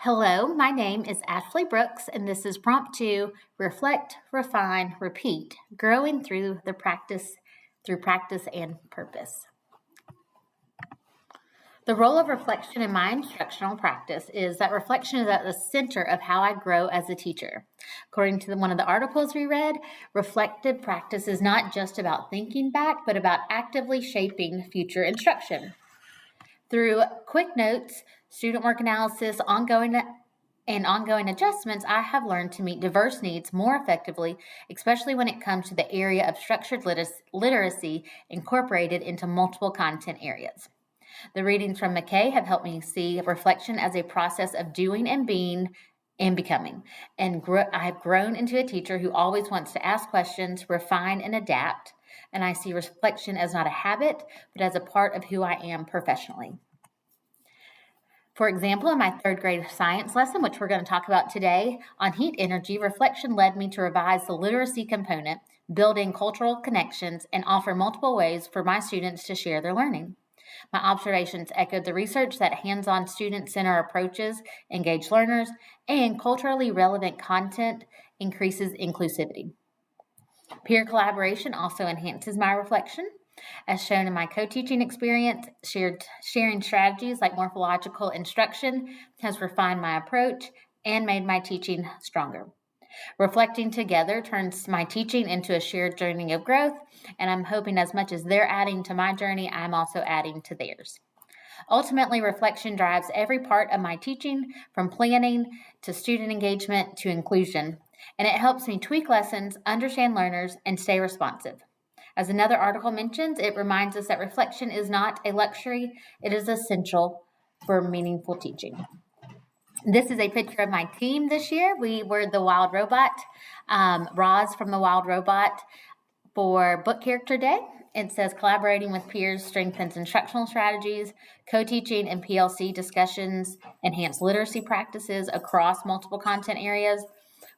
Hello, my name is Ashley Brooks, and this is Prompt 2, Reflect, Refine, Repeat, Growing Through Practice and Purpose. The role of reflection in my instructional practice is that reflection is at the center of how I grow as a teacher. According to one of the articles we read, reflective practice is not just about thinking back, but about actively shaping future instruction. Through quick notes, student work analysis, ongoing adjustments, I have learned to meet diverse needs more effectively, especially when it comes to the area of structured literacy incorporated into multiple content areas. The readings from McKay have helped me see reflection as a process of doing and being and becoming. And I've grown into a teacher who always wants to ask questions, refine, and adapt. And I see reflection as not a habit, but as a part of who I am professionally. For example, in my third grade science lesson, which we're going to talk about today, on heat energy, reflection led me to revise the literacy component, build in cultural connections, and offer multiple ways for my students to share their learning. My observations echoed the research that hands-on student-centered approaches engage learners, and culturally relevant content increases inclusivity. Peer collaboration also enhances my reflection. As shown in my co-teaching experience, sharing strategies like morphological instruction has refined my approach and made my teaching stronger. Reflecting together turns my teaching into a shared journey of growth, and I'm hoping as much as they're adding to my journey, I'm also adding to theirs. Ultimately, reflection drives every part of my teaching, from planning to student engagement to inclusion, and it helps me tweak lessons, understand learners, and stay responsive. As another article mentions, it reminds us that reflection is not a luxury, it is essential for meaningful teaching. This is a picture of my team this year. We were the Wild Robot, Roz from the Wild Robot for Book Character Day. It says collaborating with peers strengthens instructional strategies, co-teaching and PLC discussions enhance literacy practices across multiple content areas,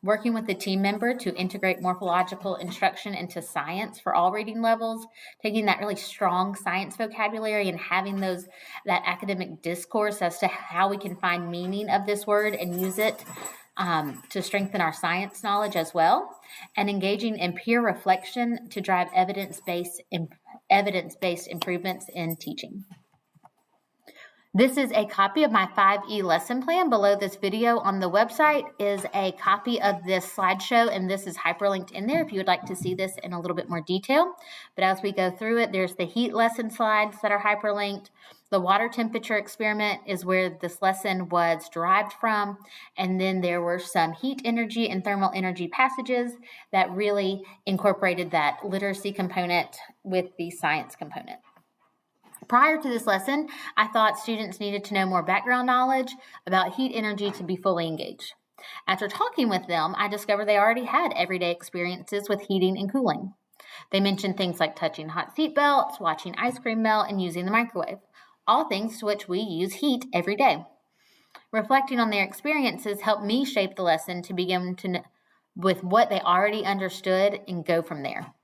working with a team member to integrate morphological instruction into science for all reading levels, taking that really strong science vocabulary and having that academic discourse as to how we can find meaning of this word and use it to strengthen our science knowledge as well, and engaging in peer reflection to drive evidence-based improvements in teaching. This is a copy of my 5E lesson plan. Below this video on the website is a copy of this slideshow, and this is hyperlinked in there if you would like to see this in a little bit more detail. But as we go through it, there's the heat lesson slides that are hyperlinked. The water temperature experiment is where this lesson was derived from. And then there were some heat energy and thermal energy passages that really incorporated that literacy component with the science component. Prior to this lesson, I thought students needed to know more background knowledge about heat energy to be fully engaged. After talking with them, I discovered they already had everyday experiences with heating and cooling. They mentioned things like touching hot seat belts, watching ice cream melt, and using the microwave, all things to which we use heat every day. Reflecting on their experiences helped me shape the lesson to begin with what they already understood and go from there.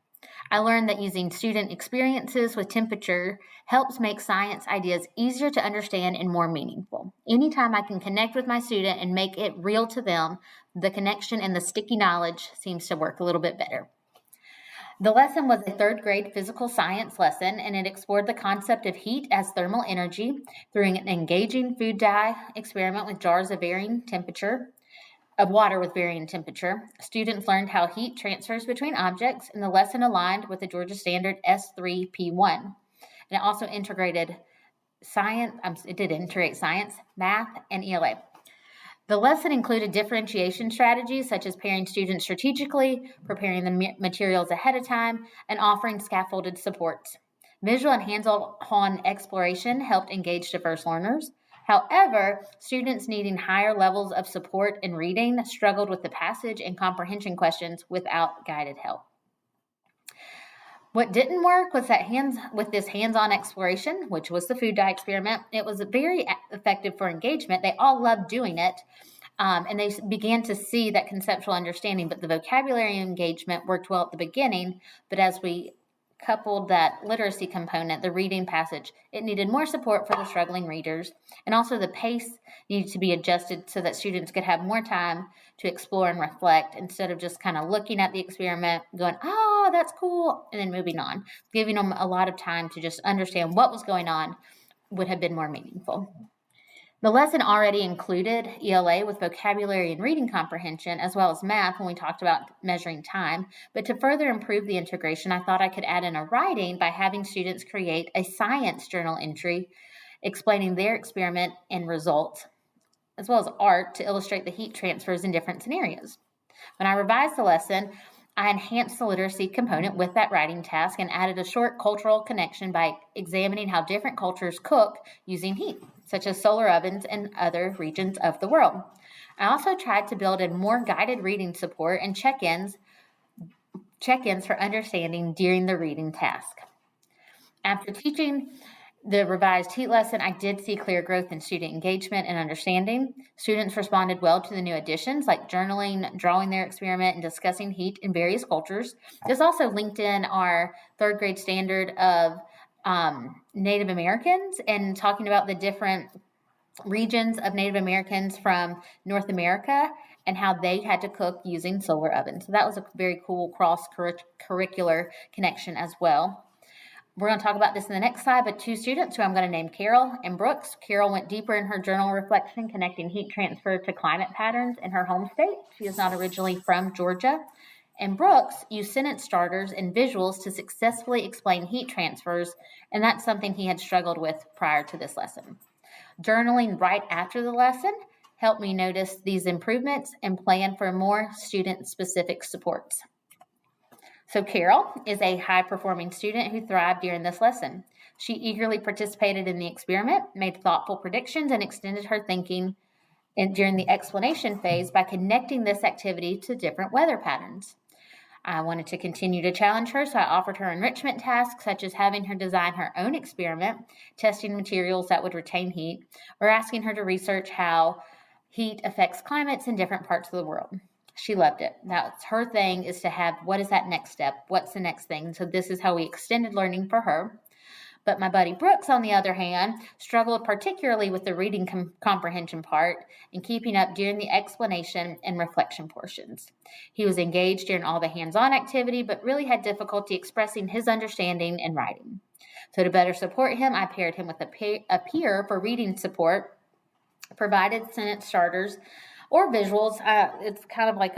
I learned that using student experiences with temperature helps make science ideas easier to understand and more meaningful. Anytime I can connect with my student and make it real to them, the connection and the sticky knowledge seems to work a little bit better. The lesson was a third grade physical science lesson, and it explored the concept of heat as thermal energy through an engaging food dye experiment with jars of water with varying temperature. Students learned how heat transfers between objects, and the lesson aligned with the Georgia Standard S3P1. And it also integrated integrate science, math, and ELA. The lesson included differentiation strategies such as pairing students strategically, preparing the materials ahead of time, and offering scaffolded supports. Visual and hands-on exploration helped engage diverse learners. However, students needing higher levels of support in reading struggled with the passage and comprehension questions without guided help. What didn't work was with this hands-on exploration, which was the food dye experiment. It was very effective for engagement. They all loved doing it, and they began to see that conceptual understanding, but the vocabulary engagement worked well at the beginning, but as we coupled that literacy component, the reading passage, it needed more support for the struggling readers, and also the pace needed to be adjusted so that students could have more time to explore and reflect instead of just kind of looking at the experiment, going, oh, that's cool, and then moving on. Giving them a lot of time to just understand what was going on would have been more meaningful. The lesson already included ELA with vocabulary and reading comprehension, as well as math when we talked about measuring time. But to further improve the integration, I thought I could add in a writing by having students create a science journal entry explaining their experiment and results, as well as art to illustrate the heat transfers in different scenarios. When I revised the lesson, I enhanced the literacy component with that writing task and added a short cultural connection by examining how different cultures cook using heat, such as solar ovens in other regions of the world. I also tried to build in more guided reading support and check-ins for understanding during the reading task. After teaching the revised heat lesson, I did see clear growth in student engagement and understanding. Students responded well to the new additions like journaling, drawing their experiment, and discussing heat in various cultures. This also linked in our third grade standard of Native Americans and talking about the different regions of Native Americans from North America and how they had to cook using solar ovens. So that was a very cool cross-curricular connection as well. We're going to talk about this in the next slide, but two students who I'm going to name Carol and Brooks. Carol went deeper in her journal reflection, connecting heat transfer to climate patterns in her home state. She is not originally from Georgia. And Brooks used sentence starters and visuals to successfully explain heat transfers, and that's something he had struggled with prior to this lesson. Journaling right after the lesson helped me notice these improvements and plan for more student-specific supports. So Carol is a high-performing student who thrived during this lesson. She eagerly participated in the experiment, made thoughtful predictions, and extended her thinking during the explanation phase by connecting this activity to different weather patterns. I wanted to continue to challenge her, so I offered her enrichment tasks such as having her design her own experiment, testing materials that would retain heat, or asking her to research how heat affects climates in different parts of the world. She loved it. That's her thing, is to have, what is that next step? What's the next thing? So this is how we extended learning for her. But my buddy Brooks, on the other hand, struggled particularly with the reading comprehension part and keeping up during the explanation and reflection portions. He was engaged during all the hands-on activity, but really had difficulty expressing his understanding in writing. So to better support him, I paired him with a peer for reading support, provided sentence starters or visuals. It's kind of like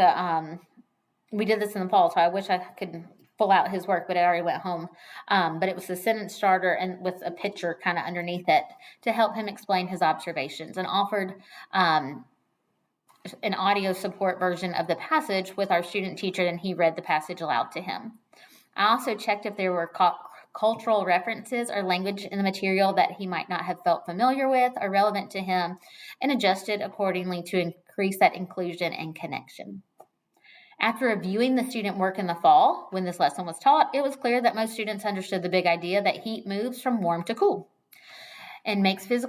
we did this in the fall, so I wish I could pull out his work, but I already went home. But it was a sentence starter and with a picture kind of underneath it to help him explain his observations, and offered an audio support version of the passage with our student teacher, and he read the passage aloud to him. I also checked if there were cultural references or language in the material that he might not have felt familiar with or relevant to him, and adjusted accordingly to increase that inclusion and connection. After reviewing the student work in the fall, when this lesson was taught, it was clear that most students understood the big idea that heat moves from warm to cool and makes makes the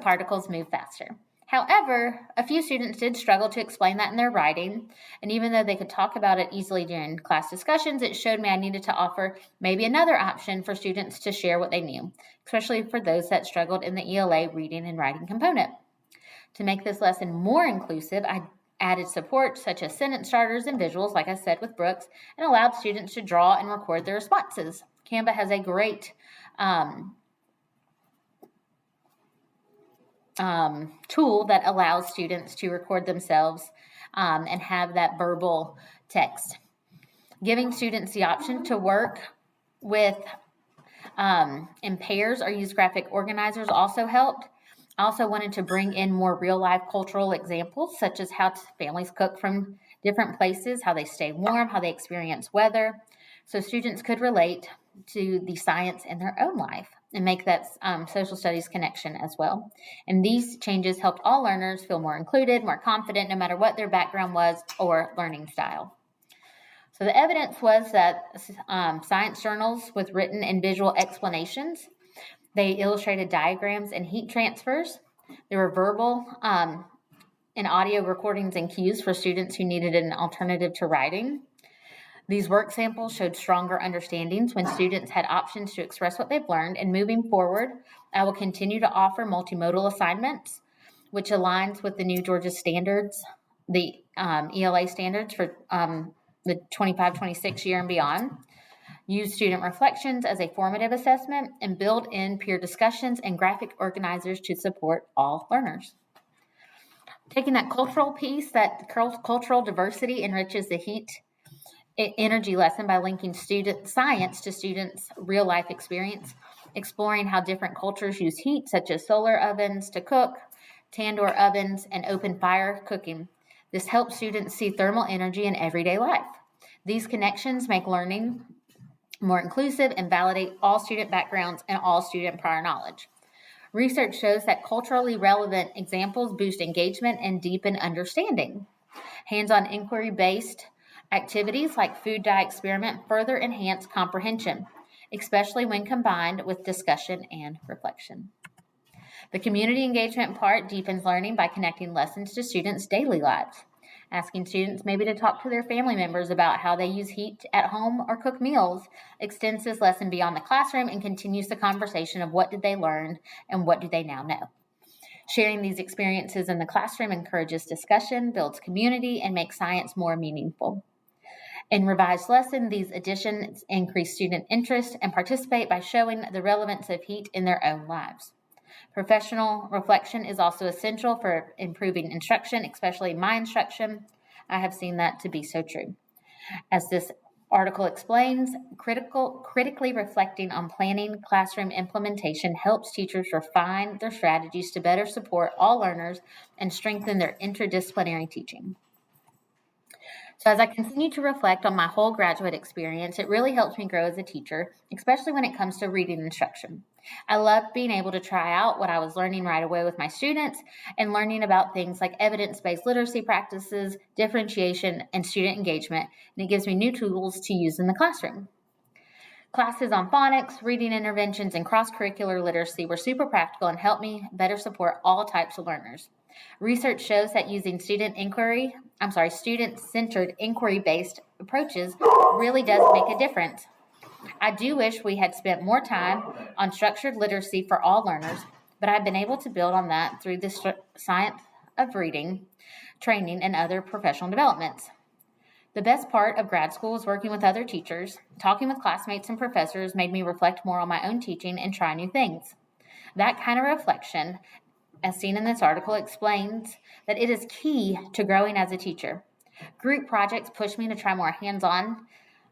particles move faster. However, a few students did struggle to explain that in their writing, and even though they could talk about it easily during class discussions, it showed me I needed to offer maybe another option for students to share what they knew, especially for those that struggled in the ELA reading and writing component. To make this lesson more inclusive, I added support such as sentence starters and visuals, like I said with Brooks, and allowed students to draw and record their responses. Canva has a great tool that allows students to record themselves and have that verbal text. Giving students the option to work with in pairs or use graphic organizers also helped. I also wanted to bring in more real-life cultural examples, such as how families cook from different places, how they stay warm, how they experience weather, so students could relate to the science in their own life and make that social studies connection as well. And these changes helped all learners feel more included, more confident, no matter what their background was or learning style. So the evidence was that science journals with written and visual explanations, they illustrated diagrams and heat transfers. There were verbal and audio recordings and cues for students who needed an alternative to writing. These work samples showed stronger understandings when students had options to express what they've learned, and moving forward, I will continue to offer multimodal assignments, which aligns with the new Georgia standards, the ELA standards for the 25-26 year and beyond. Use student reflections as a formative assessment, and build in peer discussions and graphic organizers to support all learners. Taking that cultural piece, that cultural diversity enriches the heat energy lesson by linking student science to students' real life experience, exploring how different cultures use heat, such as solar ovens to cook, tandoor ovens, and open fire cooking. This helps students see thermal energy in everyday life. These connections make learning more inclusive and validate all student backgrounds and all student prior knowledge. Research shows that culturally relevant examples boost engagement and deepen understanding. Hands-on inquiry-based activities like food dye experiment further enhance comprehension, especially when combined with discussion and reflection. The community engagement part deepens learning by connecting lessons to students' daily lives. Asking students maybe to talk to their family members about how they use heat at home or cook meals extends this lesson beyond the classroom and continues the conversation of what did they learn and what do they now know. Sharing these experiences in the classroom encourages discussion, builds community, and makes science more meaningful. In revised lesson, these additions increase student interest and participate by showing the relevance of heat in their own lives. Professional reflection is also essential for improving instruction, especially my instruction. I have seen that to be so true. As this article explains, critically reflecting on planning classroom implementation helps teachers refine their strategies to better support all learners and strengthen their interdisciplinary teaching. So as I continue to reflect on my whole graduate experience, it really helps me grow as a teacher, especially when it comes to reading instruction. I love being able to try out what I was learning right away with my students and learning about things like evidence-based literacy practices, differentiation, and student engagement, and it gives me new tools to use in the classroom. Classes on phonics, reading interventions, and cross-curricular literacy were super practical and helped me better support all types of learners. Research shows that using student-centered inquiry-based approaches really does make a difference. I do wish we had spent more time on structured literacy for all learners, but I've been able to build on that through the science of reading, training, and other professional developments. The best part of grad school is working with other teachers. Talking with classmates and professors made me reflect more on my own teaching and try new things. That kind of reflection, as seen in this article, explains that it is key to growing as a teacher. Group projects push me to try more hands-on,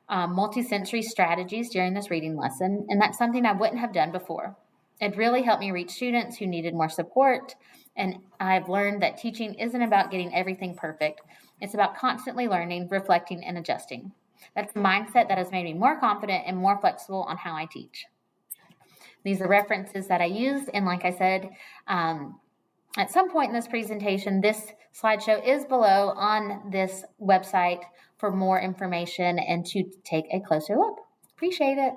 multi-sensory strategies during this reading lesson, and that's something I wouldn't have done before. It really helped me reach students who needed more support, and I've learned that teaching isn't about getting everything perfect. It's about constantly learning, reflecting, and adjusting. That's a mindset that has made me more confident and more flexible on how I teach. These are references that I used, and like I said, at some point in this presentation, this slideshow is below on this website for more information and to take a closer look. Appreciate it.